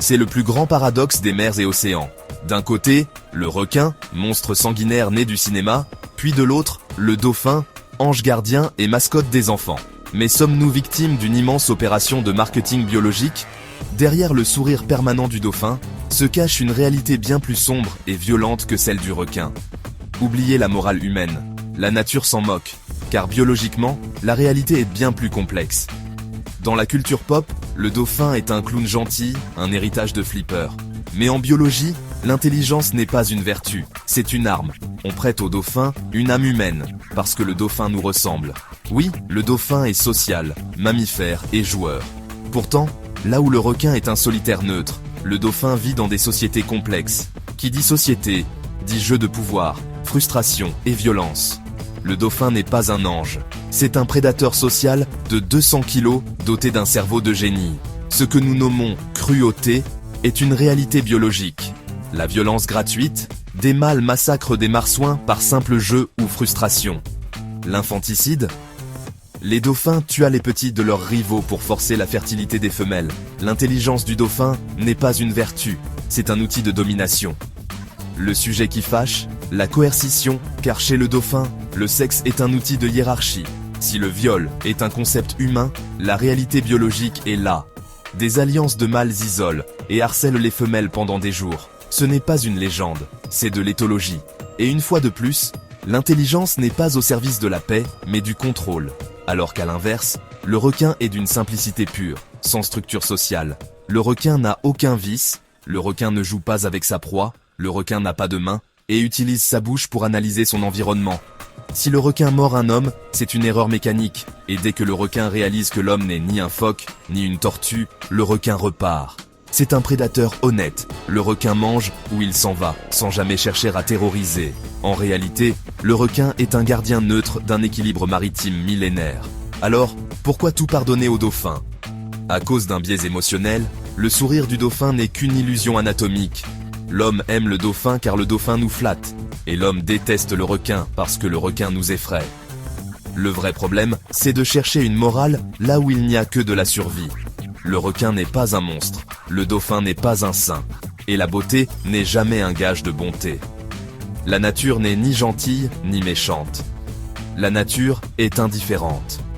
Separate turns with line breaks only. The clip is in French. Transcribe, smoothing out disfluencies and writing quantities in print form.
C'est le plus grand paradoxe des mers et océans. D'un côté, le requin, monstre sanguinaire né du cinéma, puis de l'autre, le dauphin, ange gardien et mascotte des enfants. Mais sommes-nous victimes d'une immense opération de marketing biologique? Derrière le sourire permanent du dauphin, se cache une réalité bien plus sombre et violente que celle du requin. Oubliez la morale humaine. La nature s'en moque, car biologiquement, la réalité est bien plus complexe. Dans la culture pop, le dauphin est un clown gentil, un héritage de Flipper. Mais en biologie, l'intelligence n'est pas une vertu, c'est une arme. On prête au dauphin une âme humaine, parce que le dauphin nous ressemble. Oui, le dauphin est social, mammifère et joueur. Pourtant, là où le requin est un solitaire neutre, le dauphin vit dans des sociétés complexes. Qui dit société, dit jeu de pouvoir, frustration et violence. Le dauphin n'est pas un ange. C'est un prédateur social de 200 kilos doté d'un cerveau de génie. Ce que nous nommons cruauté est une réalité biologique. La violence gratuite, des mâles massacrent des marsouins par simple jeu ou frustration. L'infanticide. Les dauphins tuent les petits de leurs rivaux pour forcer la fertilité des femelles. L'intelligence du dauphin n'est pas une vertu, c'est un outil de domination. Le sujet qui fâche, la coercition, car chez le dauphin, le sexe est un outil de hiérarchie. Si le viol est un concept humain, la réalité biologique est là. Des alliances de mâles isolent et harcèlent les femelles pendant des jours. Ce n'est pas une légende, c'est de l'éthologie. Et une fois de plus, l'intelligence n'est pas au service de la paix, mais du contrôle. Alors qu'à l'inverse, le requin est d'une simplicité pure, sans structure sociale. Le requin n'a aucun vice, le requin ne joue pas avec sa proie, le requin n'a pas de main et utilise sa bouche pour analyser son environnement. Si le requin mord un homme, c'est une erreur mécanique, et dès que le requin réalise que l'homme n'est ni un phoque, ni une tortue, le requin repart. C'est un prédateur honnête, le requin mange ou il s'en va, sans jamais chercher à terroriser. En réalité, le requin est un gardien neutre d'un équilibre maritime millénaire. Alors, pourquoi tout pardonner au dauphin? À cause d'un biais émotionnel, le sourire du dauphin n'est qu'une illusion anatomique. L'homme aime le dauphin car le dauphin nous flatte, et l'homme déteste le requin parce que le requin nous effraie. Le vrai problème, c'est de chercher une morale là où il n'y a que de la survie. Le requin n'est pas un monstre, le dauphin n'est pas un saint, et la beauté n'est jamais un gage de bonté. La nature n'est ni gentille ni méchante. La nature est indifférente.